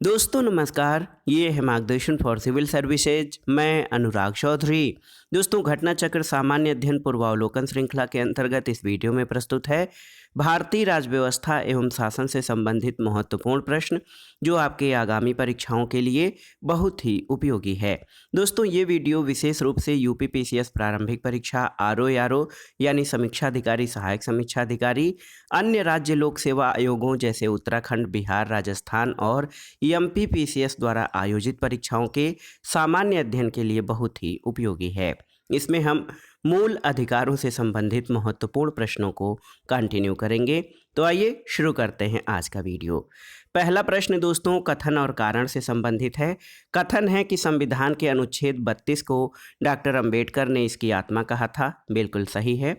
दोस्तों नमस्कार, ये है मार्गदर्शन फॉर सिविल सर्विसेज। मैं अनुराग चौधरी। दोस्तों घटना चक्र सामान्य अध्ययन पूर्वावलोकन श्रृंखला के अंतर्गत इस वीडियो में प्रस्तुत है भारतीय राज्य व्यवस्था एवं शासन से संबंधित महत्वपूर्ण प्रश्न जो आपके आगामी परीक्षाओं के लिए बहुत ही उपयोगी है। दोस्तों ये वीडियो विशेष रूप से यूपीपीसीएस प्रारंभिक परीक्षा आरओ यानी समीक्षा अधिकारी, सहायक समीक्षा अधिकारी, अन्य राज्य लोक सेवा आयोगों जैसे उत्तराखंड, बिहार, राजस्थान और एमपीपीसीएस द्वारा आयोजित परीक्षाओं के सामान्य अध्ययन के लिए बहुत ही उपयोगी है। इसमें हम मूल अधिकारों से संबंधित महत्वपूर्ण प्रश्नों को कंटिन्यू करेंगे। तो आइए शुरू करते हैं आज का वीडियो। पहला प्रश्न दोस्तों कथन और कारण से संबंधित है। कथन है कि संविधान के अनुच्छेद 32 को डॉक्टर अंबेडकर ने इसकी आत्मा कहा था। बिल्कुल सही है।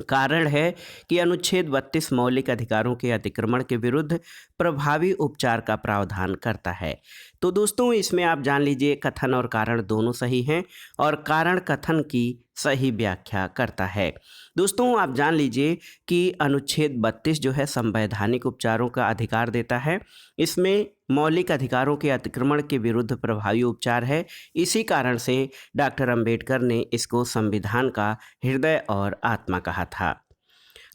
कारण है कि अनुच्छेद 32 मौलिक अधिकारों के अतिक्रमण के विरुद्ध प्रभावी उपचार का प्रावधान करता है। तो दोस्तों इसमें आप जान लीजिए कथन और कारण दोनों सही हैं और कारण कथन की सही व्याख्या करता है। दोस्तों आप जान लीजिए कि अनुच्छेद 32 जो है संवैधानिक उपचारों का अधिकार देता है। इसमें मौलिक अधिकारों के अतिक्रमण के विरुद्ध प्रभावी उपचार है। इसी कारण से डॉक्टर अंबेडकर ने इसको संविधान का हृदय और आत्मा कहा था।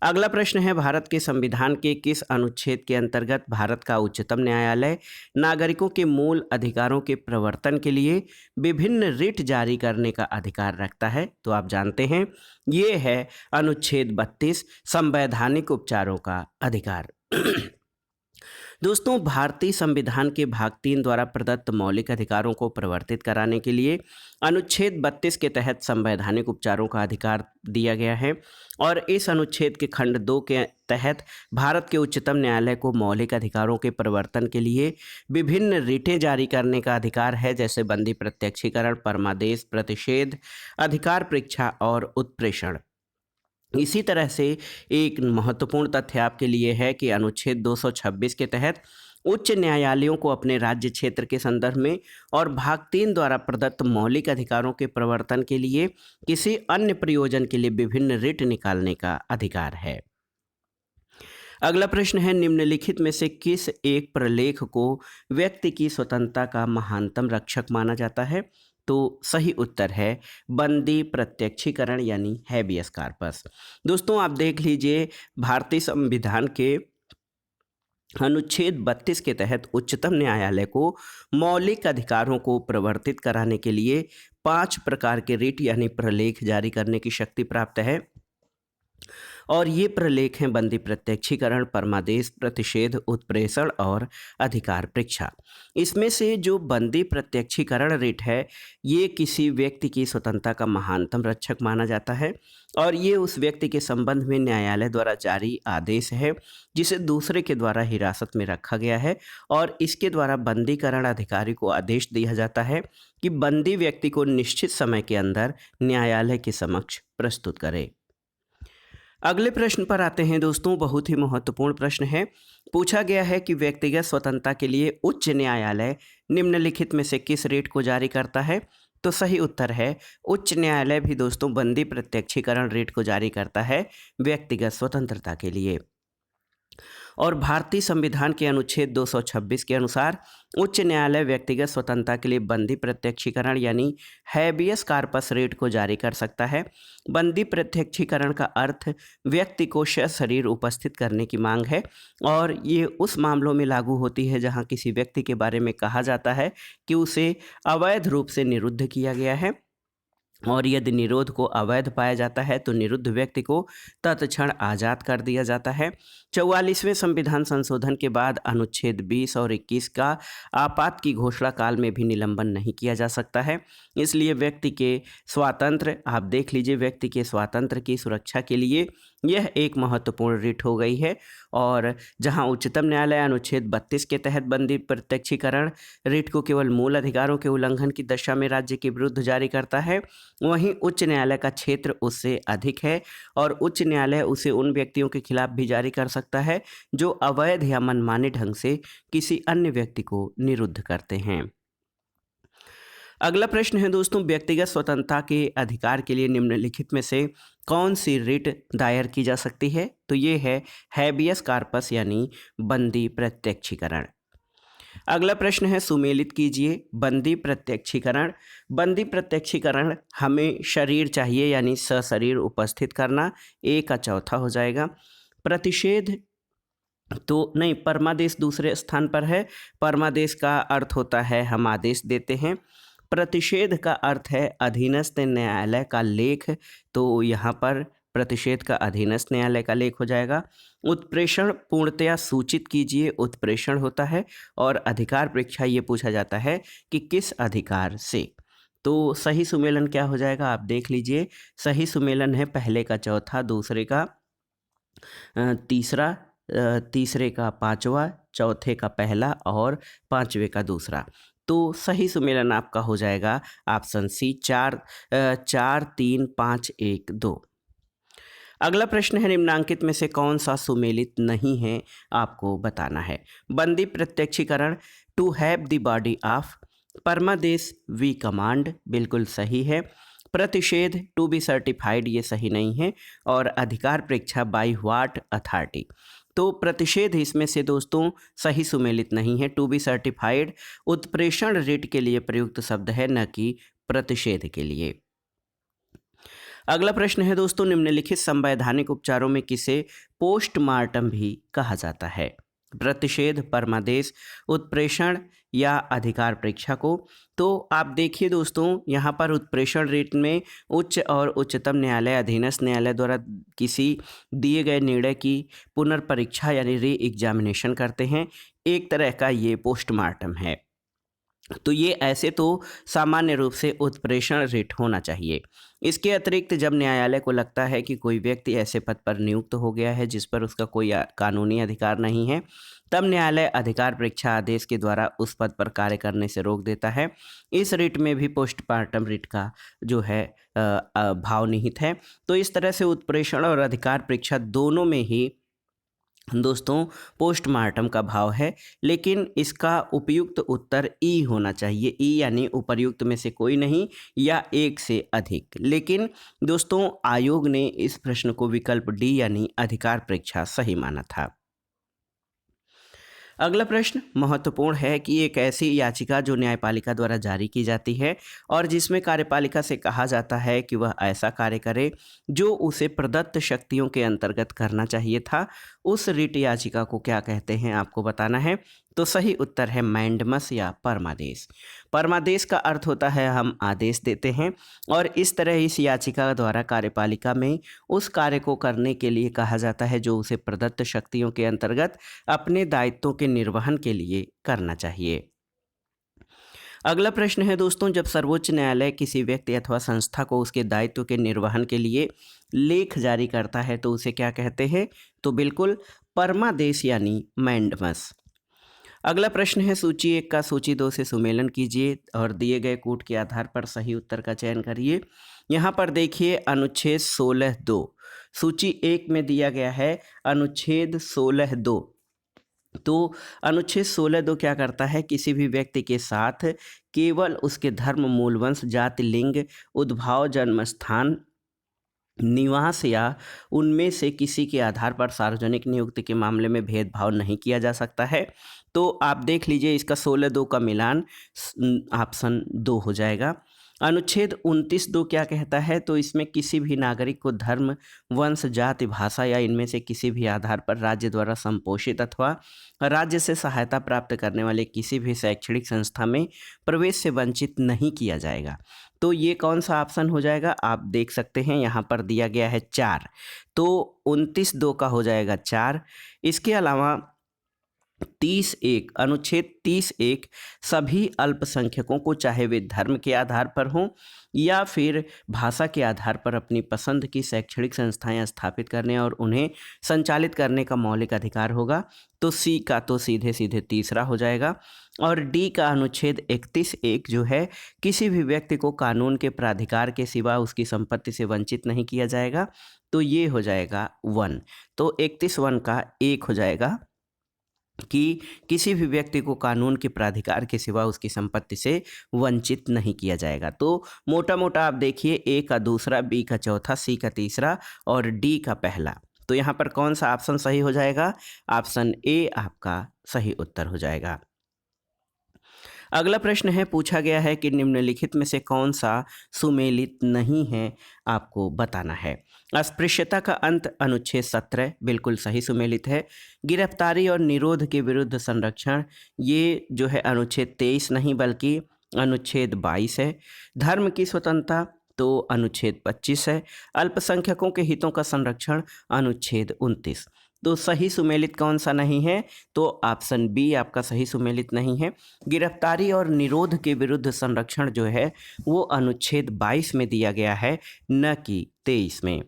अगला प्रश्न है भारत के संविधान के किस अनुच्छेद के अंतर्गत भारत का उच्चतम न्यायालय नागरिकों के मूल अधिकारों के प्रवर्तन के लिए विभिन्न रिट जारी करने का अधिकार रखता है। तो आप जानते हैं ये है अनुच्छेद 32 संवैधानिक उपचारों का अधिकार। दोस्तों भारतीय संविधान के भाग 3 द्वारा प्रदत्त मौलिक अधिकारों को प्रवर्तित कराने के लिए अनुच्छेद 32 के तहत संवैधानिक उपचारों का अधिकार दिया गया है और इस अनुच्छेद के खंड 2 के तहत भारत के उच्चतम न्यायालय को मौलिक अधिकारों के प्रवर्तन के लिए विभिन्न रिटें जारी करने का अधिकार है, जैसे बंदी प्रत्यक्षीकरण, परमादेश, प्रतिषेध, अधिकार परीक्षा और उत्प्रेषण। इसी तरह से एक महत्वपूर्ण तथ्य आपके लिए है कि अनुच्छेद 226 के तहत उच्च न्यायालयों को अपने राज्य क्षेत्र के संदर्भ में और भाग 3 द्वारा प्रदत्त मौलिक अधिकारों के प्रवर्तन के लिए किसी अन्य प्रयोजन के लिए विभिन्न रिट निकालने का अधिकार है। अगला प्रश्न है निम्नलिखित में से किस एक प्रलेख को व्यक्ति की स्वतंत्रता का महानतम रक्षक माना जाता है। तो सही उत्तर है बंदी प्रत्यक्षीकरण यानी हैबियस कार्पस। दोस्तों आप देख लीजिए भारतीय संविधान के अनुच्छेद 32 के तहत उच्चतम न्यायालय को मौलिक अधिकारों को प्रवर्तित कराने के लिए 5 प्रकार के रिट यानी प्रलेख जारी करने की शक्ति प्राप्त है और ये प्रलेख हैं बंदी प्रत्यक्षीकरण, परमादेश, प्रतिषेध, उत्प्रेषण और अधिकार परीक्षा। इसमें से जो बंदी प्रत्यक्षीकरण रिट है ये किसी व्यक्ति की स्वतंत्रता का महानतम रक्षक माना जाता है और ये उस व्यक्ति के संबंध में न्यायालय द्वारा जारी आदेश है जिसे दूसरे के द्वारा हिरासत में रखा गया है और इसके द्वारा बंदीकरण अधिकारी को आदेश दिया जाता है कि बंदी व्यक्ति को निश्चित समय के अंदर न्यायालय के समक्ष प्रस्तुत करे। अगले प्रश्न पर आते हैं दोस्तों, बहुत ही महत्वपूर्ण प्रश्न है। पूछा गया है कि व्यक्तिगत स्वतंत्रता के लिए उच्च न्यायालय निम्नलिखित में से किस रिट को जारी करता है। तो सही उत्तर है उच्च न्यायालय भी दोस्तों बंदी प्रत्यक्षीकरण रिट को जारी करता है व्यक्तिगत स्वतंत्रता के लिए। और भारतीय संविधान के अनुच्छेद 226 के अनुसार उच्च न्यायालय व्यक्तिगत स्वतंत्रता के लिए बंदी प्रत्यक्षीकरण यानी हैबियस कार्पस रिट को जारी कर सकता है। बंदी प्रत्यक्षीकरण का अर्थ व्यक्ति को सशरीर उपस्थित करने की मांग है और ये उस मामलों में लागू होती है जहां किसी व्यक्ति के बारे में कहा जाता है कि उसे अवैध रूप से निरुद्ध किया गया है और यदि निरोध को अवैध पाया जाता है तो निरुद्ध व्यक्ति को तत्क्षण आज़ाद कर दिया जाता है। 44वें संविधान संशोधन के बाद अनुच्छेद 20 और 21 का आपात की घोषणा काल में भी निलंबन नहीं किया जा सकता है। इसलिए व्यक्ति के स्वातंत्र्य, आप देख लीजिए, व्यक्ति के स्वातंत्र्य की सुरक्षा के लिए यह एक महत्वपूर्ण रिट हो गई है। और जहां उच्चतम न्यायालय अनुच्छेद 32 के तहत बंदी प्रत्यक्षीकरण रिट को केवल मूल अधिकारों के उल्लंघन की दशा में राज्य के विरुद्ध जारी करता है, वहीं उच्च न्यायालय का क्षेत्र उससे अधिक है और उच्च न्यायालय उसे उन व्यक्तियों के खिलाफ भी जारी कर सकता है जो अवैध या मनमाने ढंग से किसी अन्य व्यक्ति को निरुद्ध करते हैं। अगला प्रश्न है दोस्तों, व्यक्तिगत स्वतंत्रता के अधिकार के लिए निम्नलिखित में से कौन सी रिट दायर की जा सकती है। तो ये है हैबियस कार्पस यानी बंदी प्रत्यक्षीकरण। अगला प्रश्न है सुमेलित कीजिए बंदी प्रत्यक्षीकरण। बंदी प्रत्यक्षीकरण हमें शरीर चाहिए यानी सशरीर उपस्थित करना, ए का चौथा हो जाएगा। प्रतिषेध तो नहीं, परमादेश दूसरे स्थान पर है। परमादेश का अर्थ होता है हम आदेश देते हैं। प्रतिषेध का अर्थ है अधीनस्थ न्यायालय का लेख, तो यहाँ पर प्रतिषेध का अधीनस्थ न्यायालय का लेख हो जाएगा। उत्प्रेषण पूर्णतया सूचित कीजिए, उत्प्रेषण होता है। और अधिकार परीक्षा ये पूछा जाता है कि किस अधिकार से। तो सही सुमेलन क्या हो जाएगा आप देख लीजिए। सही सुमेलन है पहले का चौथा, दूसरे का तीसरा, तीसरे का पांचवा, चौथे का पहला और पांचवे का दूसरा। तो सही सुमेलन आपका हो जाएगा ऑप्शन सी 4 4 3 5 1 2। अगला प्रश्न है निम्नांकित में से कौन सा सुमेलित नहीं है, आपको बताना है। बंदी प्रत्यक्षीकरण to have the body of, परमादेश वी कमांड बिल्कुल सही है। प्रतिषेध टू बी सर्टिफाइड ये सही नहीं है। और अधिकार परीक्षा बाय व्हाट अथॉरिटी, तो प्रतिषेध इसमें से दोस्तों सही सुमेलित नहीं है। टू बी सर्टिफाइड उत्प्रेषण रिट के लिए प्रयुक्त शब्द है, न कि प्रतिषेध के लिए। अगला प्रश्न है दोस्तों निम्नलिखित संवैधानिक उपचारों में किसे पोस्टमार्टम भी कहा जाता है। प्रतिषेध, परमादेश, उत्प्रेषण या अधिकार परीक्षा को। तो आप देखिए दोस्तों यहाँ पर उत्प्रेषण रेट में उच्च और उच्चतम न्यायालय, अधीनस्थ न्यायालय द्वारा किसी दिए गए निर्णय की पुनर्परीक्षा यानी री एग्जामिनेशन करते हैं। एक तरह का ये पोस्टमार्टम है। तो ये ऐसे तो सामान्य रूप से उत्प्रेषण रेट होना चाहिए। इसके अतिरिक्त जब न्यायालय को लगता है कि कोई व्यक्ति ऐसे पद पर नियुक्त हो गया है जिस पर उसका कोई कानूनी अधिकार नहीं है, तब न्यायालय अधिकार परीक्षा आदेश के द्वारा उस पद पर कार्य करने से रोक देता है। इस रिट में भी पोस्टमार्टम रिट का जो है भाव निहित है। तो इस तरह से उत्प्रेषण और अधिकार परीक्षा दोनों में ही दोस्तों पोस्टमार्टम का भाव है, लेकिन इसका उपयुक्त उत्तर ई होना चाहिए। ई यानी उपर्युक्त में से कोई नहीं या एक से अधिक। लेकिन दोस्तों आयोग ने इस प्रश्न को विकल्प डी यानी अधिकार परीक्षा सही माना था। अगला प्रश्न महत्वपूर्ण है कि एक ऐसी याचिका जो न्यायपालिका द्वारा जारी की जाती है और जिसमें कार्यपालिका से कहा जाता है कि वह ऐसा कार्य करे जो उसे प्रदत्त शक्तियों के अंतर्गत करना चाहिए था, उस रिट याचिका को क्या कहते हैं आपको बताना है। तो सही उत्तर है मैंडमस या परमादेश। परमादेश का अर्थ होता है हम आदेश देते हैं, और इस तरह इस याचिका द्वारा कार्यपालिका में उस कार्य को करने के लिए कहा जाता है जो उसे प्रदत्त शक्तियों के अंतर्गत अपने दायित्वों के निर्वहन के लिए करना चाहिए। अगला प्रश्न है दोस्तों जब सर्वोच्च न्यायालय किसी व्यक्ति अथवा संस्था को उसके दायित्व के निर्वहन के लिए लेख जारी करता है तो उसे क्या कहते हैं। तो बिल्कुल परमादेश यानी मैंडमस। अगला प्रश्न है सूची 1 का सूची 2 से सुमेलन कीजिए और दिए गए कूट के आधार पर सही उत्तर का चयन करिए। यहाँ पर देखिए अनुच्छेद 16(2) सूची 1 में दिया गया है अनुच्छेद 16(2). तो अनुच्छेद 16(2) क्या करता है, किसी भी व्यक्ति के साथ केवल उसके धर्म, मूल वंश, जाति, लिंग, उद्भव, जन्म स्थान, निवास या उनमें से किसी के आधार पर सार्वजनिक नियुक्ति के मामले में भेदभाव नहीं किया जा सकता है। तो आप देख लीजिए इसका 16(2) का मिलान ऑप्शन 2 हो जाएगा। अनुच्छेद 29(2) क्या कहता है, तो इसमें किसी भी नागरिक को धर्म, वंश, जाति, भाषा या इनमें से किसी भी आधार पर राज्य द्वारा संपोषित अथवा राज्य से सहायता प्राप्त करने वाले किसी भी शैक्षणिक संस्था में प्रवेश से वंचित नहीं किया जाएगा। तो ये कौन सा ऑप्शन हो जाएगा, आप देख सकते हैं यहाँ पर दिया गया है 4, तो 29(2) का हो जाएगा 4। इसके अलावा 30(1) अनुच्छेद 30(1) सभी अल्पसंख्यकों को चाहे वे धर्म के आधार पर हों या फिर भाषा के आधार पर अपनी पसंद की शैक्षणिक संस्थाएं स्थापित करने और उन्हें संचालित करने का मौलिक अधिकार होगा। तो सी का तो सीधे सीधे तीसरा हो जाएगा। और डी का अनुच्छेद 31(1) जो है किसी भी व्यक्ति को कानून के प्राधिकार के सिवा उसकी संपत्ति से वंचित नहीं किया जाएगा, तो ये हो जाएगा 1। तो 31(1) का 1 हो जाएगा कि किसी भी व्यक्ति को कानून के प्राधिकार के सिवा उसकी संपत्ति से वंचित नहीं किया जाएगा। तो मोटा मोटा आप देखिए ए का दूसरा, बी का चौथा, सी का तीसरा और डी का पहला। तो यहाँ पर कौन सा ऑप्शन सही हो जाएगा, ऑप्शन ए आपका सही उत्तर हो जाएगा। अगला प्रश्न है, पूछा गया है कि निम्नलिखित में से कौन सा सुमेलित नहीं है, आपको बताना है। अस्पृश्यता का अंत अनुच्छेद 17 बिल्कुल सही सुमेलित है। गिरफ्तारी और निरोध के विरुद्ध संरक्षण, ये जो है अनुच्छेद 23 नहीं बल्कि अनुच्छेद 22 है। धर्म की स्वतंत्रता तो अनुच्छेद 25 है। अल्पसंख्यकों के हितों का संरक्षण अनुच्छेद 29। तो सही सुमेलित कौन सा नहीं है? तो ऑप्शन बी आपका सही सुमेलित नहीं है। गिरफ्तारी और निरोध के विरुद्ध संरक्षण जो है वो अनुच्छेद 22 में दिया गया है, न कि 23 में।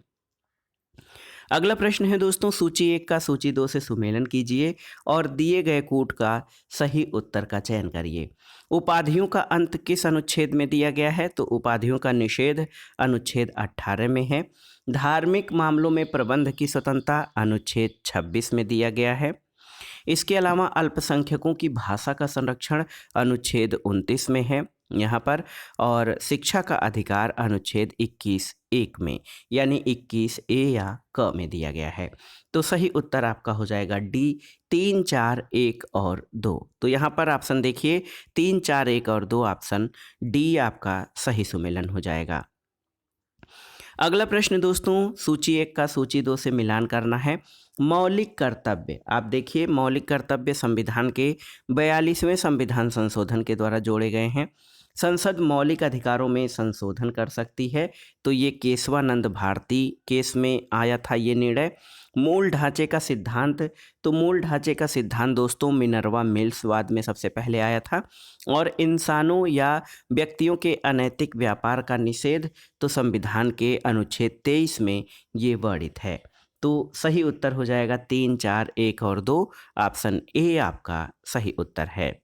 अगला प्रश्न है दोस्तों, सूची 1 का सूची 2 से सुमेलन कीजिए और दिए गए कूट का सही उत्तर का चयन करिए। उपाधियों का अंत किस अनुच्छेद में दिया गया है? तो उपाधियों का निषेध अनुच्छेद 18 में है। धार्मिक मामलों में प्रबंध की स्वतंत्रता अनुच्छेद 26 में दिया गया है। इसके अलावा अल्पसंख्यकों की भाषा का संरक्षण अनुच्छेद 29 में है यहाँ पर, और शिक्षा का अधिकार अनुच्छेद 21(1) में, यानी 21(a) या क में दिया गया है। तो सही उत्तर आपका हो जाएगा डी, 3, 4, 1 और 2। तो यहाँ पर ऑप्शन देखिए 3, 4, 1 और 2, ऑप्शन डी आपका सही सुमेलन हो जाएगा। अगला प्रश्न दोस्तों, सूची 1 का सूची 2 से मिलान करना है। मौलिक कर्तव्य, आप देखिए मौलिक कर्तव्य संविधान के 42वें संविधान संशोधन के द्वारा जोड़े गए हैं। संसद मौलिक अधिकारों में संशोधन कर सकती है, तो ये केशवानंद भारती केस में आया था ये निर्णय। मूल ढांचे का सिद्धांत, तो मूल ढांचे का सिद्धांत दोस्तों मिनर्वा मिल्स वाद में सबसे पहले आया था। और इंसानों या व्यक्तियों के अनैतिक व्यापार का निषेध, तो संविधान के अनुच्छेद 23 में ये वर्णित है। तो सही उत्तर हो जाएगा 3, 4, 1 और 2, ऑप्शन ए आपका सही उत्तर है।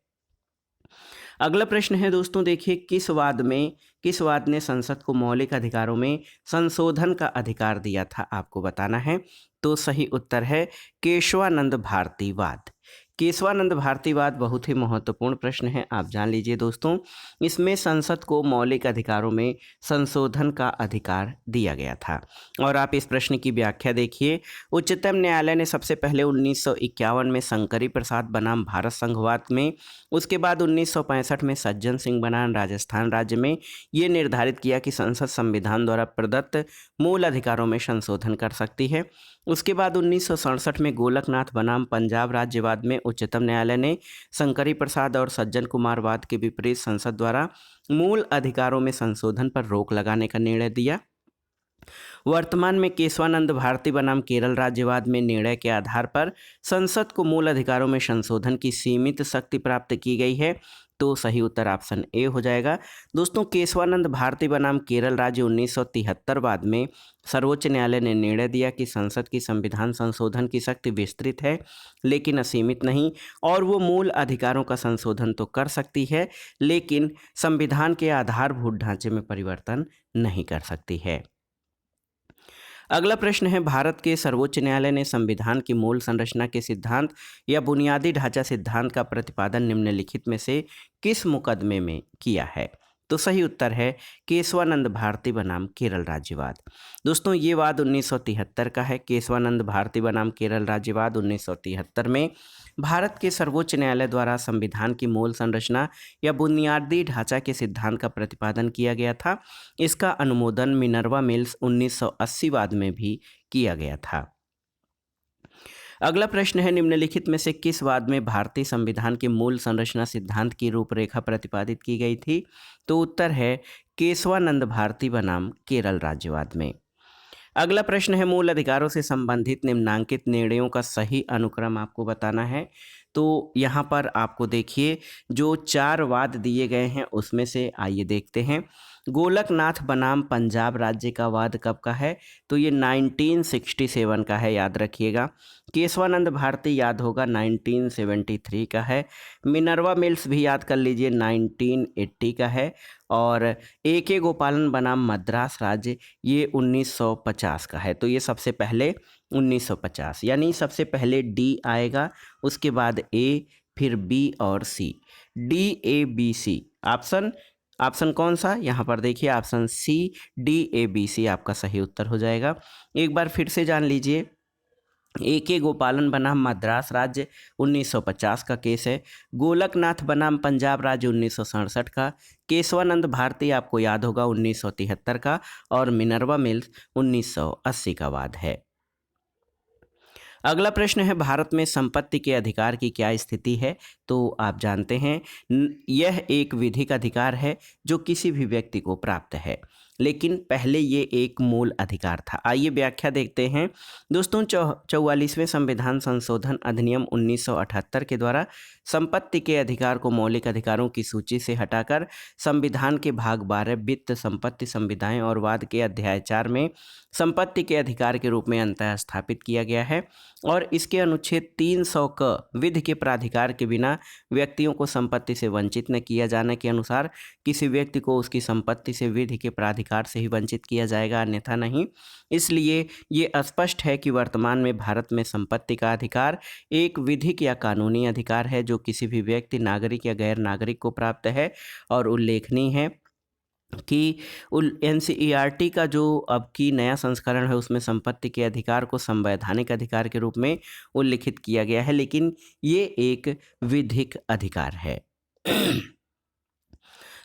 अगला प्रश्न है दोस्तों, देखिए किस वाद ने संसद को मौलिक अधिकारों में संशोधन का अधिकार दिया था, आपको बताना है। तो सही उत्तर है केशवानंद भारती वाद। केशवानंद भारती वाद बहुत ही महत्वपूर्ण प्रश्न है, आप जान लीजिए दोस्तों। इसमें संसद को मौलिक अधिकारों में संशोधन का अधिकार दिया गया था। और आप इस प्रश्न की व्याख्या देखिए। उच्चतम न्यायालय ने सबसे पहले 1951 में शंकरी प्रसाद बनाम भारत संघवाद में, उसके बाद 1965 में सज्जन सिंह बनाम राजस्थान राज्य में ये निर्धारित किया कि संसद संविधान द्वारा प्रदत्त मूल अधिकारों में संशोधन कर सकती है। उसके बाद 1967 में गोलकनाथ बनाम पंजाब राज्यवाद में उच्चतम न्यायालय ने शंकरी प्रसाद और सज्जन कुमार वाद के विपरीत संसद द्वारा मूल अधिकारों में संशोधन पर रोक लगाने का निर्णय दिया। वर्तमान में केशवानंद भारती बनाम केरल राज्यवाद में निर्णय के आधार पर संसद को मूल अधिकारों में संशोधन की सीमित शक्ति प्राप्त की गई है। तो सही उत्तर ऑप्शन ए हो जाएगा। दोस्तों, केशवानंद भारती बनाम केरल राज्य 1973 वाद में सर्वोच्च न्यायालय ने निर्णय दिया कि संसद की संविधान संशोधन की शक्ति विस्तृत है लेकिन असीमित नहीं, और वो मूल अधिकारों का संशोधन तो कर सकती है लेकिन संविधान के आधारभूत ढांचे में परिवर्तन नहीं कर सकती है। अगला प्रश्न है, भारत के सर्वोच्च न्यायालय ने संविधान की मूल संरचना के सिद्धांत या बुनियादी ढांचा सिद्धांत का प्रतिपादन निम्नलिखित में से किस मुकदमे में किया है? तो सही उत्तर है केशवानंद भारती बनाम केरल राज्यवाद। दोस्तों, ये वाद 1973 का है। केशवानंद भारती बनाम केरल राज्यवाद 1973 में भारत के सर्वोच्च न्यायालय द्वारा संविधान की मूल संरचना या बुनियादी ढांचा के सिद्धांत का प्रतिपादन किया गया था। इसका अनुमोदन मिनर्वा मिल्स 1980 वाद में भी किया गया था। अगला प्रश्न है, निम्नलिखित में से किस वाद में भारतीय संविधान के मूल संरचना सिद्धांत की रूपरेखा प्रतिपादित की गई थी? तो उत्तर है केशवानंद भारती बनाम केरल राज्यवाद में। अगला प्रश्न है, मूल अधिकारों से संबंधित निम्नांकित निर्णयों का सही अनुक्रम आपको बताना है। तो यहाँ पर आपको देखिए जो 4 वाद दिए गए हैं उसमें से आइए देखते हैं। गोलकनाथ बनाम पंजाब राज्य का वाद कब का है? तो ये 1967 का है, याद रखिएगा। केशवानंद भारती याद होगा 1973 का है। मिनर्वा मिल्स भी याद कर लीजिए 1980 का है। और ए गोपालन बनाम मद्रास राज्य ये 1950 का है। तो ये सबसे पहले 1950, यानी सबसे पहले डी आएगा, उसके बाद ए, फिर बी और सी। DABC ऑप्शन कौन सा? यहाँ पर देखिए ऑप्शन सी DABC आपका सही उत्तर हो जाएगा। एक बार फिर से जान लीजिए A.K. गोपालन बनाम मद्रास राज्य 1950 का केस है। गोलकनाथ बनाम पंजाब राज्य 1967 का। केशवानंद भारती आपको याद होगा 1973 का। और मिनर्वा मिल्स 1980 का वाद है। अगला प्रश्न है, भारत में संपत्ति के अधिकार की क्या स्थिति है? तो आप जानते हैं यह एक विधिक अधिकार है जो किसी भी व्यक्ति को प्राप्त है, लेकिन पहले ये एक मूल अधिकार था। आइए व्याख्या देखते हैं दोस्तों। 44वें संविधान संशोधन अधिनियम 1978 के द्वारा संपत्ति के अधिकार को मौलिक अधिकारों की सूची से हटाकर संविधान के भाग 12 वित्त, संपत्ति, संविदाएं और वाद के अध्याय 4 में संपत्ति के अधिकार के रूप में अंतः स्थापित किया गया है। और इसके अनुच्छेद 300 क विधि के प्राधिकार के बिना व्यक्तियों को संपत्ति से वंचित न किया जाने के अनुसार किसी व्यक्ति को उसकी संपत्ति से विधि के प्राधिकार से ही वंचित किया जाएगा, अन्यथा नहीं। इसलिए ये स्पष्ट है कि वर्तमान में भारत में संपत्ति का अधिकार एक विधिक या कानूनी अधिकार है जो किसी भी व्यक्ति, नागरिक या गैर नागरिक को प्राप्त है। और उल्लेखनीय है कि NCERT का जो अब की नया संस्करण है उसमें संपत्ति के अधिकार को संवैधानिक अधिकार के रूप में उल्लिखित किया गया है, लेकिन ये एक विधिक अधिकार है।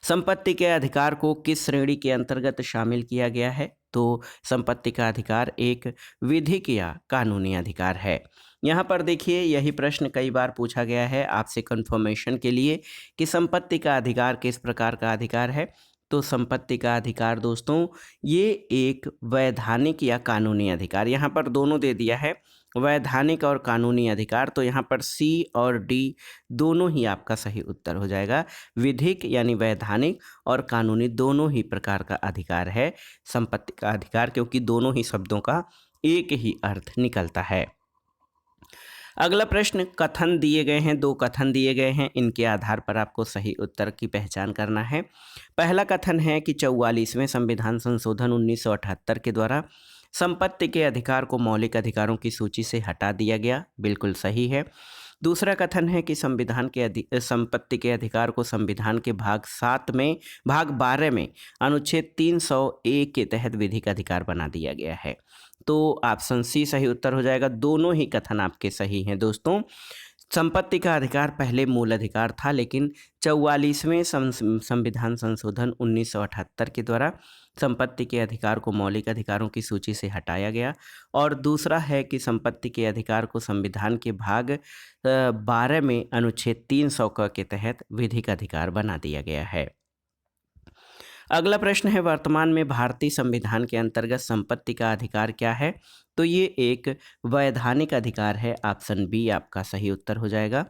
संपत्ति के अधिकार को किस श्रेणी के अंतर्गत शामिल किया गया है? तो संपत्ति का अधिकार एक विधिक या कानूनी अधिकार है। यहाँ पर देखिए, यही प्रश्न कई बार पूछा गया है आपसे कंफर्मेशन के लिए कि संपत्ति का अधिकार किस प्रकार का अधिकार है। तो संपत्ति का अधिकार दोस्तों ये एक वैधानिक या कानूनी अधिकार, यहाँ पर दोनों दे दिया है, वैधानिक और कानूनी अधिकार। तो यहाँ पर C और D दोनों ही आपका सही उत्तर हो जाएगा। विधिक यानी वैधानिक और कानूनी दोनों ही प्रकार का अधिकार है संपत्ति का अधिकार, क्योंकि दोनों ही शब्दों का एक ही अर्थ निकलता है। अगला प्रश्न, कथन दिए गए हैं, 2 कथन दिए गए हैं, इनके आधार पर आपको सही उत्तर की पहचान करना है। पहला कथन है कि 44वें संविधान संशोधन 1978 के द्वारा संपत्ति के अधिकार को मौलिक अधिकारों की सूची से हटा दिया गया, बिल्कुल सही है। दूसरा कथन है कि संपत्ति के अधिकार को संविधान के भाग 12 में अनुच्छेद 300A के तहत विधिक अधिकार बना दिया गया है। तो ऑप्शन C सही उत्तर हो जाएगा। दोनों ही कथन आपके सही हैं दोस्तों। संपत्ति का अधिकार पहले मूल अधिकार था, लेकिन 44वें संविधान संशोधन 1978 के द्वारा संपत्ति के अधिकार को मौलिक अधिकारों की सूची से हटाया गया। और दूसरा है कि संपत्ति के अधिकार को संविधान के भाग 12 में अनुच्छेद 300 के तहत विधिक अधिकार बना दिया गया है। अगला प्रश्न है, वर्तमान में भारतीय संविधान के अंतर्गत संपत्ति का अधिकार क्या है? तो ये एक वैधानिक अधिकार है। ऑप्शन बी आपका सही उत्तर हो जाएगा।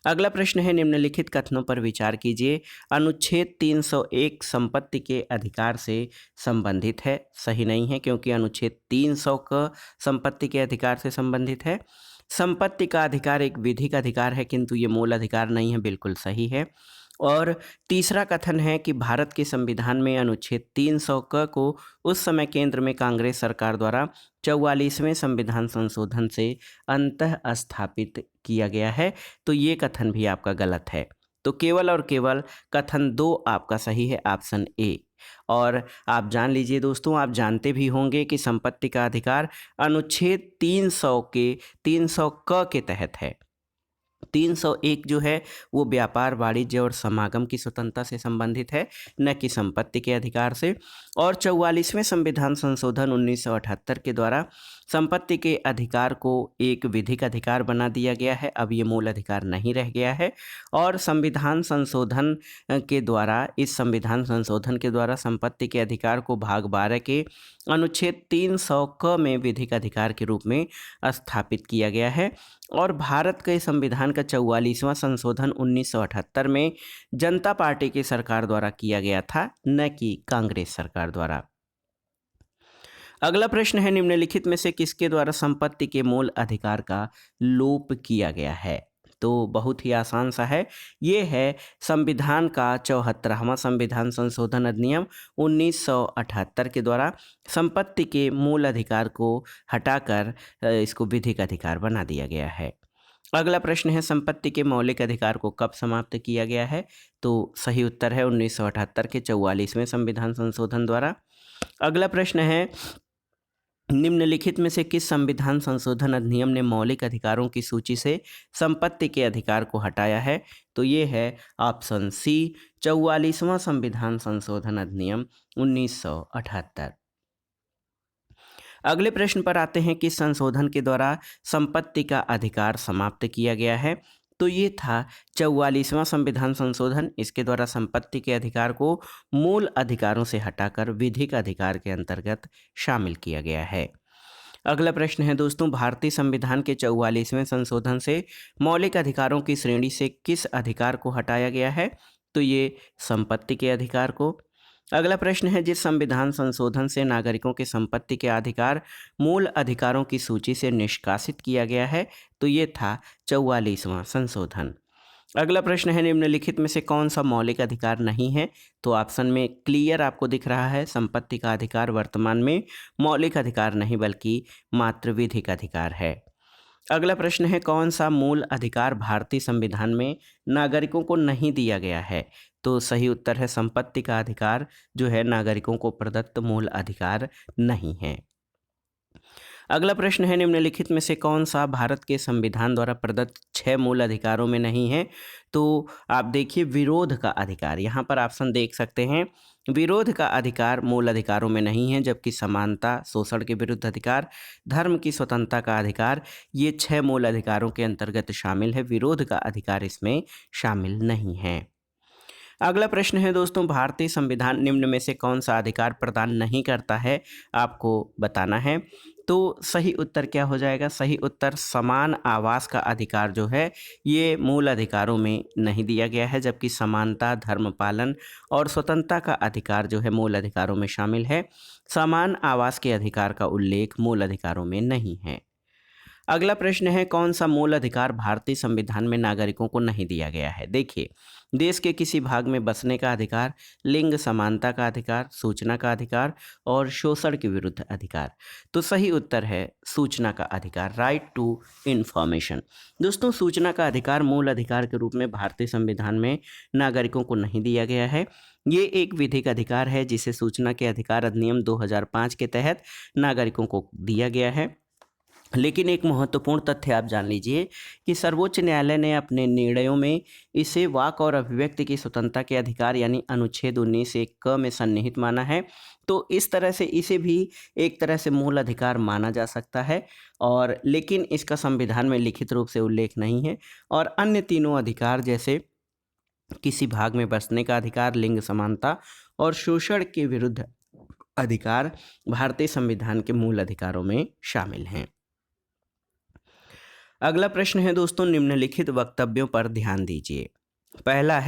अगला प्रश्न है, निम्नलिखित कथनों पर विचार कीजिए। अनुच्छेद 301 संपत्ति के अधिकार से संबंधित है। सही नहीं है, क्योंकि अनुच्छेद 300 का संपत्ति के अधिकार से संबंधित है। संपत्ति का अधिकार एक विधिक अधिकार है, किंतु ये मूल अधिकार नहीं है, बिल्कुल सही है। और तीसरा कथन है कि भारत के संविधान में अनुच्छेद 300 क को उस समय केंद्र में कांग्रेस सरकार द्वारा 44वें संविधान संशोधन से अंतः स्थापित किया गया है। तो ये कथन भी आपका गलत है। तो केवल और केवल कथन 2 आपका सही है, ऑप्शन ए। और आप जान लीजिए दोस्तों, आप जानते भी होंगे कि संपत्ति का अधिकार अनुच्छेद 300 के 300 क के तहत है। 301 जो है वो व्यापार, वाणिज्य और समागम की स्वतंत्रता से संबंधित है, न कि संपत्ति के अधिकार से। और 44वें संविधान संशोधन 1978 के द्वारा संपत्ति के अधिकार को एक विधिक अधिकार बना दिया गया है। अब ये मूल अधिकार नहीं रह गया है। और संविधान संशोधन के द्वारा, इस संविधान संशोधन के द्वारा संपत्ति के अधिकार को भाग 12 के अनुच्छेद 300 क में विधिक अधिकार के रूप में स्थापित किया गया है। और भारत के संविधान का 44वां संशोधन 1978 में जनता पार्टी की सरकार द्वारा किया गया था, न कि कांग्रेस सरकार द्वारा। अगला प्रश्न है, निम्नलिखित में से किसके द्वारा संपत्ति के मूल अधिकार का लोप किया गया है? तो बहुत ही आसान सा है, ये है संविधान का 74वां संविधान संशोधन अधिनियम 1978 के द्वारा संपत्ति के मूल अधिकार को हटाकर इसको विधिक अधिकार बना दिया गया है। अगला प्रश्न है, संपत्ति के मौलिक अधिकार को कब समाप्त किया गया है? तो सही उत्तर है 1978 के 44वें संविधान संशोधन द्वारा। अगला प्रश्न है, निम्नलिखित में से किस संविधान संशोधन अधिनियम ने मौलिक अधिकारों की सूची से संपत्ति के अधिकार को हटाया है? तो ये है ऑप्शन सी, 44वां संविधान संशोधन अधिनियम 1978। अगले प्रश्न पर आते हैं कि संशोधन के द्वारा संपत्ति का अधिकार समाप्त किया गया है? तो ये था 44वां संविधान संशोधन। इसके द्वारा संपत्ति के अधिकार को मूल अधिकारों से हटाकर विधिक अधिकार के अंतर्गत शामिल किया गया है। अगला प्रश्न है दोस्तों, भारतीय संविधान के 44वें संशोधन से मौलिक अधिकारों की श्रेणी से किस अधिकार को हटाया गया है? तो ये संपत्ति के अधिकार को। अगला प्रश्न है, जिस संविधान संशोधन से नागरिकों के संपत्ति के अधिकार मूल अधिकारों की सूची से निष्कासित किया गया है? तो ये था 44वां संशोधन। अगला प्रश्न है, निम्नलिखित में से कौन सा मौलिक अधिकार नहीं है? तो ऑप्शन में क्लियर आपको दिख रहा है, संपत्ति का अधिकार वर्तमान में मौलिक अधिकार नहीं बल्कि मात्र विधिक अधिकार है। अगला प्रश्न है, कौन सा मूल अधिकार भारतीय संविधान में नागरिकों को नहीं दिया गया है? तो सही उत्तर है, संपत्ति का अधिकार जो है नागरिकों को प्रदत्त मूल अधिकार नहीं है। अगला प्रश्न है, निम्नलिखित में से कौन सा भारत के संविधान द्वारा प्रदत्त 6 मूल अधिकारों में नहीं है? तो आप देखिए, विरोध का अधिकार, यहाँ पर ऑप्शन देख सकते हैं, विरोध का अधिकार मूल अधिकारों में नहीं है, जबकि समानता, शोषण के विरुद्ध अधिकार, धर्म की स्वतंत्रता का अधिकार, ये 6 मूल अधिकारों के अंतर्गत शामिल है। विरोध का अधिकार इसमें शामिल नहीं है। अगला प्रश्न है दोस्तों, भारतीय संविधान निम्न में से कौन सा अधिकार प्रदान नहीं करता है? आपको बताना है। तो सही उत्तर क्या हो जाएगा? सही उत्तर समान आवास का अधिकार जो है ये मूल अधिकारों में नहीं दिया गया है, जबकि समानता, धर्म पालन और स्वतंत्रता का अधिकार जो है मूल अधिकारों में शामिल है। समान आवास के अधिकार का उल्लेख मूल अधिकारों में नहीं है। अगला प्रश्न है, कौन सा मूल अधिकार भारतीय संविधान में नागरिकों को नहीं दिया गया है? देखिए, देश के किसी भाग में बसने का अधिकार, लिंग समानता का अधिकार, सूचना का अधिकार और शोषण के विरुद्ध अधिकार। तो सही उत्तर है सूचना का अधिकार, राइट टू इंफॉर्मेशन। दोस्तों, सूचना का अधिकार मूल अधिकार के रूप में भारतीय संविधान में नागरिकों को नहीं दिया गया है। ये एक विधिक अधिकार है जिसे सूचना के अधिकार अधिनियम 2005 के तहत नागरिकों को दिया गया है। लेकिन एक महत्वपूर्ण तथ्य आप जान लीजिए कि सर्वोच्च न्यायालय ने अपने निर्णयों में इसे वाक और अभिव्यक्ति की स्वतंत्रता के अधिकार यानी अनुच्छेद 19(1) क में सन्निहित माना है। तो इस तरह से इसे भी एक तरह से मूल अधिकार माना जा सकता है, और लेकिन इसका संविधान में लिखित रूप से उल्लेख नहीं है। और अन्य तीनों अधिकार जैसे किसी भाग में बसने का अधिकार, लिंग समानता और शोषण के विरुद्ध अधिकार भारतीय संविधान के मूल अधिकारों में शामिल हैं। अगला प्रश्न है दोस्तों, निम्नलिखित वक्तव्यों पर ध्यान दीजिए। पहला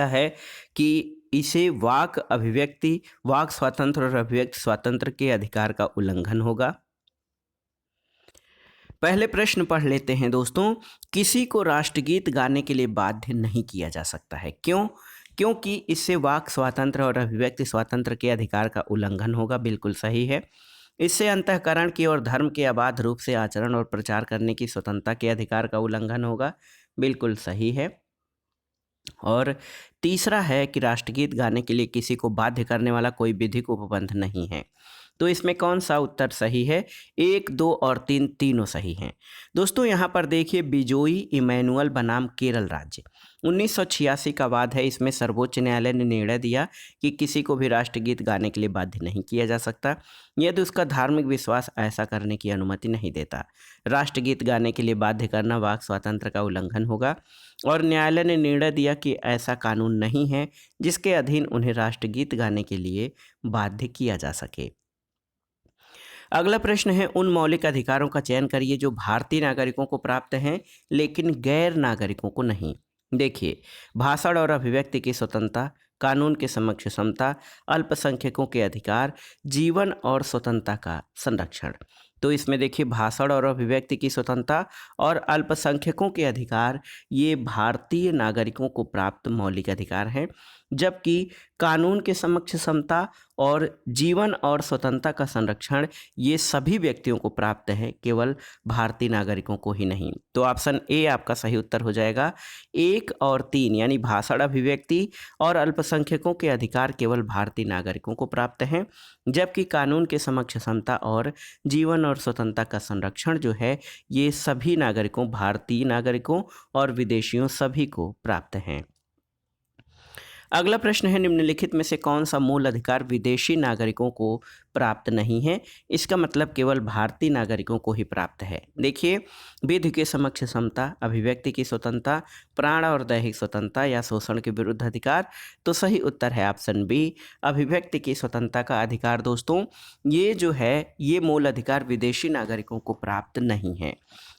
है कि इसे वाक स्वातंत्र और अभिव्यक्ति स्वातंत्र के अधिकार का उल्लंघन होगा। पहले प्रश्न पढ़ लेते हैं दोस्तों, किसी को राष्ट्रगीत गाने के लिए बाध्य नहीं किया जा सकता है। क्यों? क्योंकि इससे वाक स्वातंत्र और अभिव्यक्ति स्वातंत्र के अधिकार का उल्लंघन होगा। बिल्कुल सही है। इससे अंतःकरण की और धर्म के अबाध रूप से आचरण और प्रचार करने की स्वतंत्रता के अधिकार का उल्लंघन होगा। बिल्कुल सही है। और तीसरा है कि राष्ट्रगीत गाने के लिए किसी को बाध्य करने वाला कोई विधिक उपबंध नहीं है। तो इसमें कौन सा उत्तर सही है? 1, 2 और 3 तीनों सही हैं। दोस्तों, यहाँ पर देखिए, बिजोई इमैनुअल बनाम केरल राज्य 1986 का वाद है। इसमें सर्वोच्च न्यायालय ने निर्णय दिया कि किसी को भी राष्ट्रगीत गाने के लिए बाध्य नहीं किया जा सकता यदि उसका धार्मिक विश्वास ऐसा करने की अनुमति नहीं देता। राष्ट्रगीत गाने के लिए बाध्य करना वाक स्वातंत्र का उल्लंघन होगा, और न्यायालय ने निर्णय दिया कि ऐसा कानून नहीं है जिसके अधीन उन्हें राष्ट्रगीत गाने के लिए बाध्य किया जा सके। अगला प्रश्न है, उन मौलिक अधिकारों का चयन करिए जो भारतीय नागरिकों को प्राप्त हैं लेकिन गैर नागरिकों को नहीं। देखिए, भाषण और अभिव्यक्ति की स्वतंत्रता, कानून के समक्ष समता, अल्पसंख्यकों के अधिकार, जीवन और स्वतंत्रता का संरक्षण। तो इसमें देखिए भाषण और अभिव्यक्ति की स्वतंत्रता और अल्पसंख्यकों के अधिकार ये भारतीय नागरिकों को प्राप्त मौलिक अधिकार हैं, जबकि कानून के समक्ष समता और जीवन और स्वतंत्रता का संरक्षण ये सभी व्यक्तियों को प्राप्त है, केवल भारतीय नागरिकों को ही नहीं। तो ऑप्शन ए आपका सही उत्तर हो जाएगा। 1 और 3 यानी भाषण, अभिव्यक्ति और अल्पसंख्यकों के अधिकार केवल भारतीय नागरिकों को प्राप्त हैं, जबकि कानून के समक्ष समता और जीवन और स्वतंत्रता का संरक्षण जो है ये सभी नागरिकों, भारतीय नागरिकों और विदेशियों सभी को प्राप्त हैं। अगला प्रश्न है, निम्नलिखित में से कौन सा मूल अधिकार विदेशी नागरिकों को प्राप्त नहीं है? इसका मतलब केवल भारतीय नागरिकों को ही प्राप्त है। देखिए, विधि के समक्ष समता, अभिव्यक्ति की स्वतंत्रता, प्राण और दैहिक स्वतंत्रता या शोषण के विरुद्ध अधिकार। तो सही उत्तर है ऑप्शन बी, अभिव्यक्ति की स्वतंत्रता का अधिकार। दोस्तों, ये जो है ये मूल अधिकार विदेशी नागरिकों को प्राप्त नहीं है।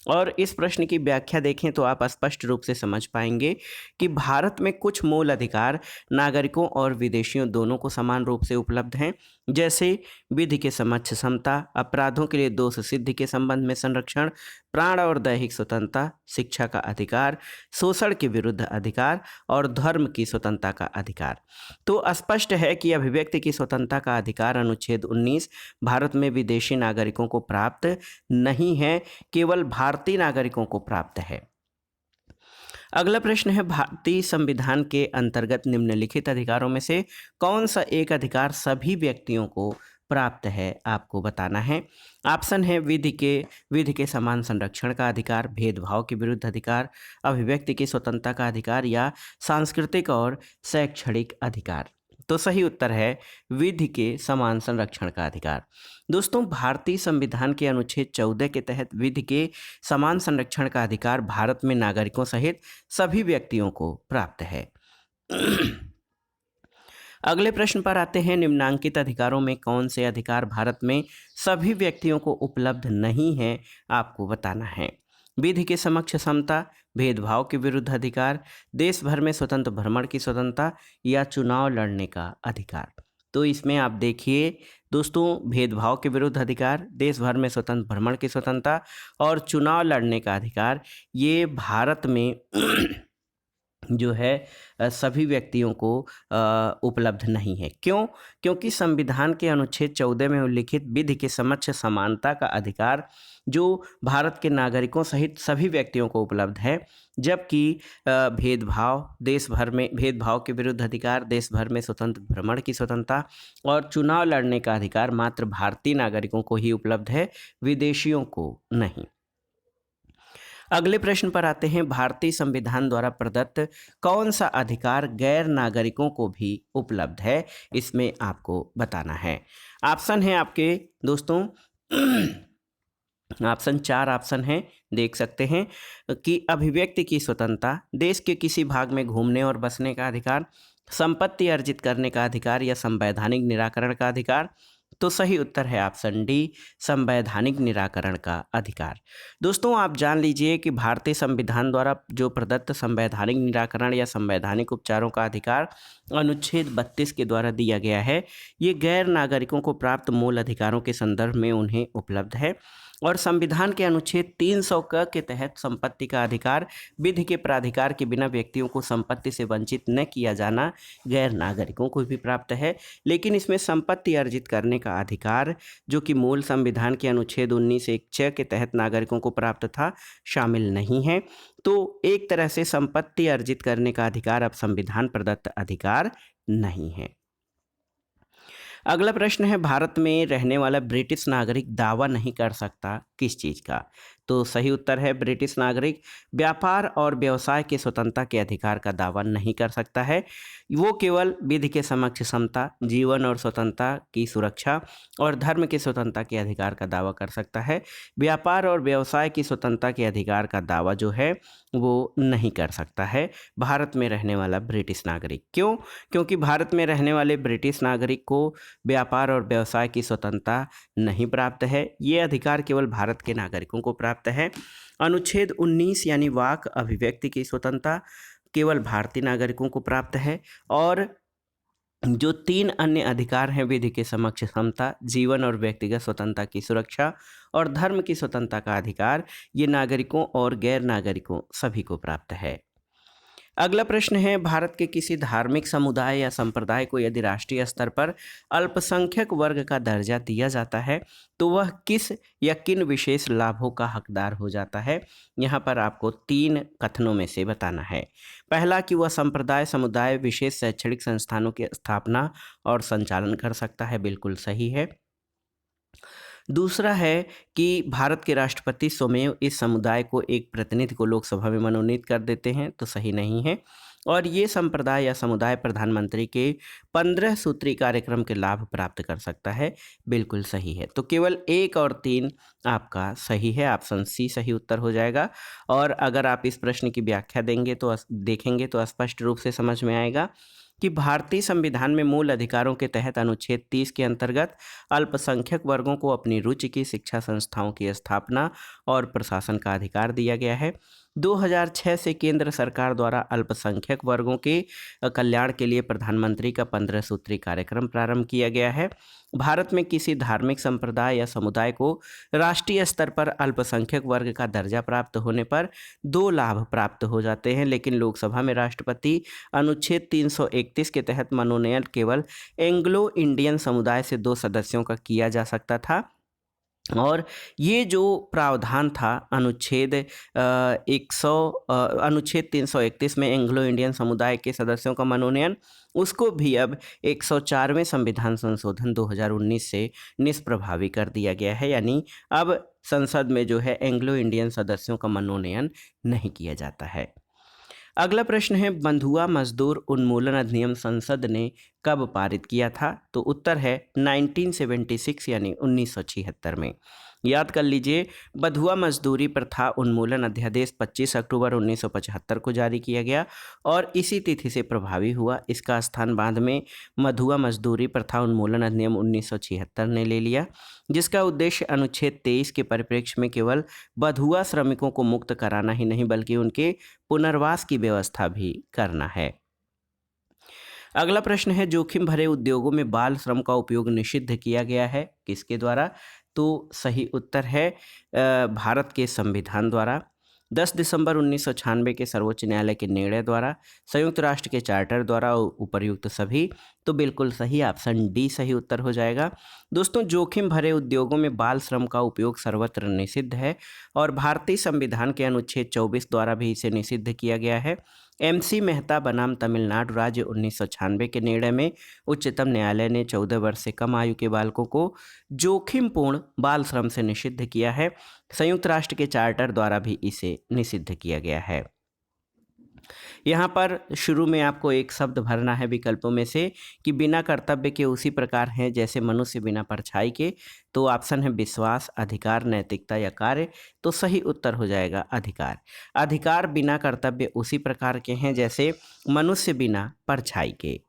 और इस प्रश्न की व्याख्या देखें तो आप स्पष्ट रूप से समझ पाएंगे कि भारत में कुछ मूल अधिकार नागरिकों और विदेशियों दोनों को समान रूप से उपलब्ध हैं, जैसे विधि के समक्ष समता, अपराधों के लिए दोष सिद्धि के संबंध में संरक्षण, प्राण और दैहिक स्वतंत्रता, शिक्षा का अधिकार, शोषण के विरुद्ध अधिकार और धर्म की स्वतंत्रता का अधिकार। तो स्पष्ट है कि अभिव्यक्ति की स्वतंत्रता का अधिकार अनुच्छेद 19 भारत में विदेशी नागरिकों को प्राप्त नहीं है, केवल भारतीय नागरिकों को प्राप्त है। अगला प्रश्न है, भारतीय संविधान के अंतर्गत निम्नलिखित अधिकारों में से कौन सा एक अधिकार सभी व्यक्तियों को प्राप्त है? आपको बताना है। ऑप्शन है विधि के समान संरक्षण का अधिकार, भेदभाव के विरुद्ध अधिकार, अभिव्यक्ति की स्वतंत्रता का अधिकार या सांस्कृतिक और शैक्षणिक अधिकार। तो सही उत्तर है विधि के समान संरक्षण का अधिकार। दोस्तों, भारतीय संविधान के अनुच्छेद 14 के तहत विधि के समान संरक्षण का अधिकार भारत में नागरिकों सहित सभी व्यक्तियों को प्राप्त है। अगले प्रश्न पर आते हैं, निम्नांकित अधिकारों में कौन से अधिकार भारत में सभी व्यक्तियों को उपलब्ध नहीं है? आपको बताना है। विधि के समक्ष समता, भेदभाव के विरुद्ध अधिकार, देश भर में स्वतंत्र भ्रमण की स्वतंत्रता या चुनाव लड़ने का अधिकार। तो इसमें आप देखिए दोस्तों, भेदभाव के विरुद्ध अधिकार, देश भर में स्वतंत्र भ्रमण की स्वतंत्रता और चुनाव लड़ने का अधिकार ये भारत में जो है सभी व्यक्तियों को उपलब्ध नहीं है। क्यों? क्योंकि संविधान के अनुच्छेद 14 में उल्लिखित विधि के समक्ष समानता का अधिकार जो भारत के नागरिकों सहित सभी व्यक्तियों को उपलब्ध है, जबकि भेदभाव के विरुद्ध अधिकार, देश भर में स्वतंत्र भ्रमण की स्वतंत्रता और चुनाव लड़ने का अधिकार मात्र भारतीय नागरिकों को ही उपलब्ध है, विदेशियों को नहीं। अगले प्रश्न पर आते हैं, भारतीय संविधान द्वारा प्रदत्त कौन सा अधिकार गैर नागरिकों को भी उपलब्ध है? इसमें आपको बताना है। ऑप्शन है आपके दोस्तों ऑप्शन 4 ऑप्शन है, देख सकते हैं कि अभिव्यक्ति की स्वतंत्रता, देश के किसी भाग में घूमने और बसने का अधिकार, संपत्ति अर्जित करने का अधिकार या संवैधानिक निराकरण का अधिकार। तो सही उत्तर है ऑप्शन डी, संवैधानिक निराकरण का अधिकार। दोस्तों, आप जान लीजिए कि भारतीय संविधान द्वारा जो प्रदत्त संवैधानिक निराकरण या संवैधानिक उपचारों का अधिकार अनुच्छेद 32 के द्वारा दिया गया है, ये गैर नागरिकों को प्राप्त मूल अधिकारों के संदर्भ में उन्हें उपलब्ध है। और संविधान के अनुच्छेद 300 क के तहत संपत्ति का अधिकार, विधि के प्राधिकार के बिना व्यक्तियों को संपत्ति से वंचित न किया जाना गैर नागरिकों को भी प्राप्त है। लेकिन इसमें संपत्ति अर्जित करने का अधिकार जो कि मूल संविधान के अनुच्छेद 19(1)(6) के तहत नागरिकों को प्राप्त था, शामिल नहीं है। तो एक तरह से संपत्ति अर्जित करने का अधिकार अब संविधान प्रदत्त अधिकार नहीं है। अगला प्रश्न है, भारत में रहने वाला ब्रिटिश नागरिक दावा नहीं कर सकता किस चीज़ का? तो सही उत्तर है ब्रिटिश नागरिक व्यापार और व्यवसाय की स्वतंत्रता के अधिकार का दावा नहीं कर सकता है। वो केवल विधि के समक्ष समता, जीवन और स्वतंत्रता की सुरक्षा और धर्म की स्वतंत्रता के अधिकार का दावा कर सकता है। व्यापार और व्यवसाय की स्वतंत्रता के अधिकार का दावा जो है वो नहीं कर सकता है भारत में रहने वाला ब्रिटिश नागरिक। क्यों? क्योंकि भारत में रहने वाले ब्रिटिश नागरिक को व्यापार और व्यवसाय की स्वतंत्रता नहीं प्राप्त है। ये अधिकार केवल भारत के नागरिकों को प्राप्त है। अनुच्छेद 19 यानी वाक अभिव्यक्ति की स्वतंत्रता केवल भारतीय नागरिकों को प्राप्त है और जो 3 अन्य अधिकार हैं, विधि के समक्ष समता, जीवन और व्यक्तिगत स्वतंत्रता की सुरक्षा और धर्म की स्वतंत्रता का अधिकार, ये नागरिकों और गैर नागरिकों सभी को प्राप्त है। अगला प्रश्न है, भारत के किसी धार्मिक समुदाय या संप्रदाय को यदि राष्ट्रीय स्तर पर अल्पसंख्यक वर्ग का दर्जा दिया जाता है तो वह किस या किन विशेष लाभों का हकदार हो जाता है? यहाँ पर आपको 3 कथनों में से बताना है। पहला कि वह संप्रदाय समुदाय विशेष शैक्षणिक संस्थानों की स्थापना और संचालन कर सकता है, बिल्कुल सही है। दूसरा है कि भारत के राष्ट्रपति स्वयं इस समुदाय को एक प्रतिनिधि को लोकसभा में मनोनीत कर देते हैं, तो सही नहीं है। और ये संप्रदाय या समुदाय प्रधानमंत्री के 15 सूत्री कार्यक्रम के लाभ प्राप्त कर सकता है, बिल्कुल सही है। तो केवल 1 और 3 आपका सही है, ऑप्शन सी सही उत्तर हो जाएगा। और अगर आप इस प्रश्न की व्याख्या देखेंगे तो स्पष्ट रूप से समझ में आएगा कि भारतीय संविधान में मूल अधिकारों के तहत अनुच्छेद 30 के अंतर्गत अल्पसंख्यक वर्गों को अपनी रुचि की शिक्षा संस्थाओं की स्थापना और प्रशासन का अधिकार दिया गया है। 2006 से केंद्र सरकार द्वारा अल्पसंख्यक वर्गों के कल्याण के लिए प्रधानमंत्री का 15 सूत्री कार्यक्रम प्रारंभ किया गया है। भारत में किसी धार्मिक संप्रदाय या समुदाय को राष्ट्रीय स्तर पर अल्पसंख्यक वर्ग का दर्जा प्राप्त होने पर 2 लाभ प्राप्त हो जाते हैं, लेकिन लोकसभा में राष्ट्रपति अनुच्छेद 331 के तहत मनोनयन केवल एंग्लो इंडियन समुदाय से 2 सदस्यों का किया जा सकता था। और ये जो प्रावधान था अनुच्छेद 331 में एंग्लो इंडियन समुदाय के सदस्यों का मनोनयन, उसको भी अब 104वें संविधान संशोधन 2019 से निष्प्रभावी कर दिया गया है। यानी अब संसद में जो है एंग्लो इंडियन सदस्यों का मनोनयन नहीं किया जाता है। अगला प्रश्न है, बंधुआ मजदूर उन्मूलन अधिनियम संसद ने कब पारित किया था? तो उत्तर है 1976 यानी 1976 में। याद कर लीजिए, बंधुआ मजदूरी प्रथा उन्मूलन अध्यादेश 25 अक्टूबर 1975 को जारी किया गया और इसी तिथि से प्रभावी हुआ। इसका स्थान बाद में मधुआ मजदूरी प्रथा उन्मूलन अधिनियम 1976 ने ले लिया, जिसका उद्देश्य अनुच्छेद 23 के परिप्रेक्ष्य में केवल बंधुआ श्रमिकों को मुक्त कराना ही नहीं बल्कि उनके पुनर्वास की व्यवस्था भी करना है। अगला प्रश्न है, जोखिम भरे उद्योगों में बाल श्रम का उपयोग निषिद्ध किया गया है, किसके द्वारा? तो सही उत्तर है भारत के संविधान द्वारा, 10 दिसंबर 1996 के सर्वोच्च न्यायालय के निर्णय द्वारा, संयुक्त राष्ट्र के चार्टर द्वारा, उपर्युक्त सभी। तो बिल्कुल सही, ऑप्शन डी सही उत्तर हो जाएगा। दोस्तों, जोखिम भरे उद्योगों में बाल श्रम का उपयोग सर्वत्र निषिद्ध है और भारतीय संविधान के अनुच्छेद 24 द्वारा भी इसे निषिद्ध किया गया है। MC मेहता बनाम तमिलनाडु राज्य 1996 के निर्णय में उच्चतम न्यायालय ने 14 वर्ष से कम आयु के बालकों को जोखिमपूर्ण बाल श्रम से निषिद्ध किया है। संयुक्त राष्ट्र के चार्टर द्वारा भी इसे निषिद्ध किया गया है। यहाँ पर शुरू में आपको एक शब्द भरना है विकल्पों में से कि बिना कर्तव्य के उसी प्रकार हैं जैसे मनुष्य बिना परछाई के। तो ऑप्शन है विश्वास, अधिकार, नैतिकता या कार्य। तो सही उत्तर हो जाएगा अधिकार। अधिकार बिना कर्तव्य उसी प्रकार के हैं जैसे मनुष्य बिना परछाई के।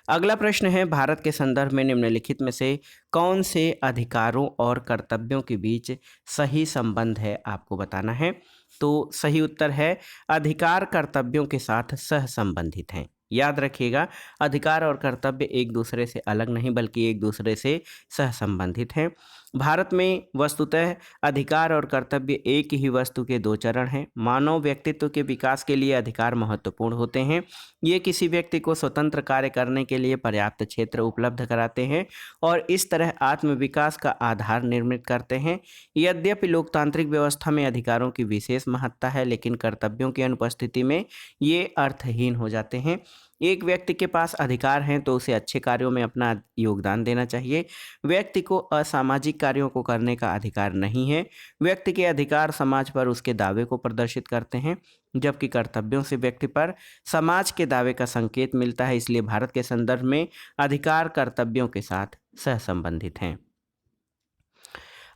अगला प्रश्न है, भारत के संदर्भ में निम्नलिखित में से कौन से अधिकारों और कर्तव्यों के बीच सही संबंध है, आपको बताना है। तो सही उत्तर है अधिकार कर्तव्यों के साथ सह संबंधित हैं। याद रखिएगा, अधिकार और कर्तव्य एक दूसरे से अलग नहीं बल्कि एक दूसरे से सह संबंधित हैं। भारत में वस्तुतः अधिकार और कर्तव्य एक ही वस्तु के 2 चरण हैं। मानव व्यक्तित्व के विकास के लिए अधिकार महत्वपूर्ण होते हैं। ये किसी व्यक्ति को स्वतंत्र कार्य करने के लिए पर्याप्त क्षेत्र उपलब्ध कराते हैं और इस तरह आत्म विकास का आधार निर्मित करते हैं। यद्यपि लोकतांत्रिक व्यवस्था में अधिकारों की विशेष महत्ता है, लेकिन कर्तव्यों की अनुपस्थिति में ये अर्थहीन हो जाते हैं। एक व्यक्ति के पास अधिकार हैं तो उसे अच्छे कार्यों में अपना योगदान देना चाहिए। व्यक्ति को असामाजिक कार्यों को करने का अधिकार नहीं है। व्यक्ति के अधिकार समाज पर उसके दावे को प्रदर्शित करते हैं, जबकि कर्तव्यों से व्यक्ति पर समाज के दावे का संकेत मिलता है। इसलिए भारत के संदर्भ में अधिकार कर्तव्यों के साथ सहसंबंधित हैं।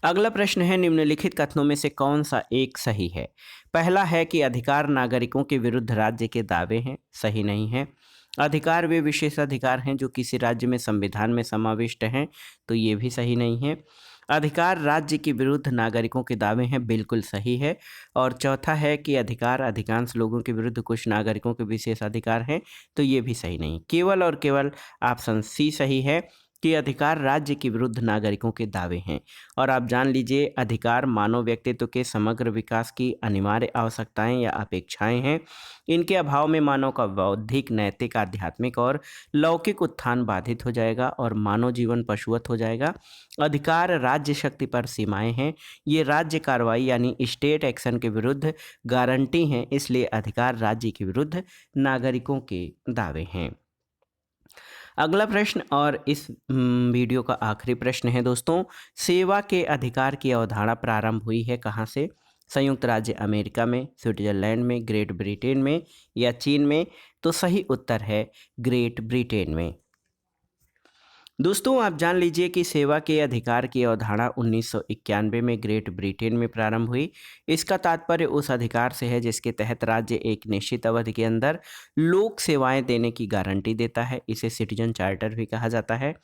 अगला प्रश्न है, निम्नलिखित कथनों में से कौन सा एक सही है? पहला है कि अधिकार नागरिकों के विरुद्ध राज्य के दावे हैं, सही नहीं है। अधिकार वे विशेष अधिकार हैं जो किसी राज्य में संविधान में समाविष्ट हैं, तो ये भी सही नहीं है। अधिकार राज्य के विरुद्ध नागरिकों के दावे हैं, बिल्कुल सही है। और चौथा है कि अधिकार अधिकांश लोगों के विरुद्ध कुछ नागरिकों के विशेष अधिकार हैं, तो ये भी सही नहीं। केवल और केवल ऑप्शन सी सही है कि अधिकार राज्य के विरुद्ध नागरिकों के दावे हैं। और आप जान लीजिए, अधिकार मानव व्यक्तित्व के समग्र विकास की अनिवार्य आवश्यकताएं या अपेक्षाएं हैं। इनके अभाव में मानव का बौद्धिक, नैतिक, आध्यात्मिक और लौकिक उत्थान बाधित हो जाएगा और मानव जीवन पशुवत हो जाएगा। अधिकार राज्य शक्ति पर सीमाएं हैं। ये राज्य कार्रवाई यानी स्टेट एक्शन के विरुद्ध गारंटी हैं, इसलिए अधिकार राज्य के विरुद्ध नागरिकों के दावे हैं। अगला प्रश्न और इस वीडियो का आखिरी प्रश्न है दोस्तों, सेवा के अधिकार की अवधारणा प्रारंभ हुई है कहाँ से? संयुक्त राज्य अमेरिका में, स्विट्जरलैंड में, ग्रेट ब्रिटेन में या चीन में? तो सही उत्तर है ग्रेट ब्रिटेन में। दोस्तों, आप जान लीजिए कि सेवा के अधिकार की अवधारणा 1991 में ग्रेट ब्रिटेन में प्रारंभ हुई। इसका तात्पर्य उस अधिकार से है जिसके तहत राज्य एक निश्चित अवधि के अंदर लोक सेवाएं देने की गारंटी देता है। इसे सिटीजन चार्टर भी कहा जाता है।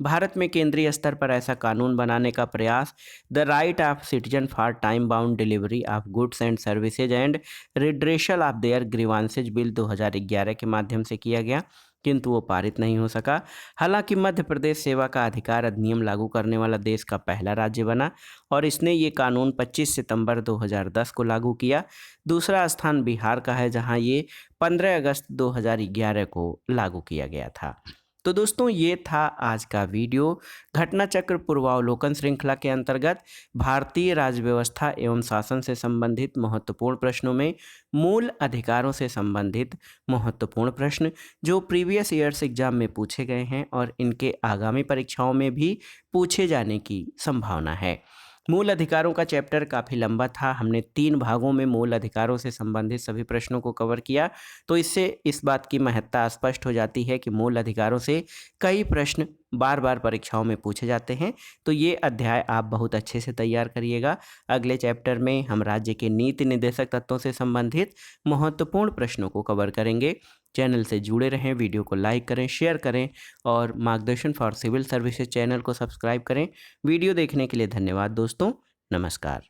भारत में केंद्रीय स्तर पर ऐसा कानून बनाने का प्रयास the right of citizen for time bound delivery of goods and services and redressal of their grievances bill 2011 के माध्यम से किया गया, किंतु वो पारित नहीं हो सका। हालांकि मध्य प्रदेश सेवा का अधिकार अधिनियम लागू करने वाला देश का पहला राज्य बना और इसने ये कानून 25 सितंबर 2010 को लागू किया। दूसरा स्थान बिहार का है, जहां ये 15 अगस्त 2011 को लागू किया गया था। तो दोस्तों, ये था आज का वीडियो। घटना चक्र पूर्वावलोकन श्रृंखला के अंतर्गत भारतीय राज्य व्यवस्था एवं शासन से संबंधित महत्वपूर्ण प्रश्नों में मूल अधिकारों से संबंधित महत्वपूर्ण प्रश्न जो प्रीवियस ईयर्स एग्जाम में पूछे गए हैं और इनके आगामी परीक्षाओं में भी पूछे जाने की संभावना है। मूल अधिकारों का चैप्टर काफ़ी लंबा था। हमने 3 भागों में मूल अधिकारों से संबंधित सभी प्रश्नों को कवर किया, तो इससे इस बात की महत्ता स्पष्ट हो जाती है कि मूल अधिकारों से कई प्रश्न बार बार परीक्षाओं में पूछे जाते हैं। तो ये अध्याय आप बहुत अच्छे से तैयार करिएगा। अगले चैप्टर में हम राज्य के नीति निर्देशक तत्वों से संबंधित महत्वपूर्ण प्रश्नों को कवर करेंगे। चैनल से जुड़े रहें, वीडियो को लाइक करें, शेयर करें और मार्गदर्शन फॉर सिविल सर्विसेज चैनल को सब्सक्राइब करें। वीडियो देखने के लिए धन्यवाद दोस्तों। नमस्कार।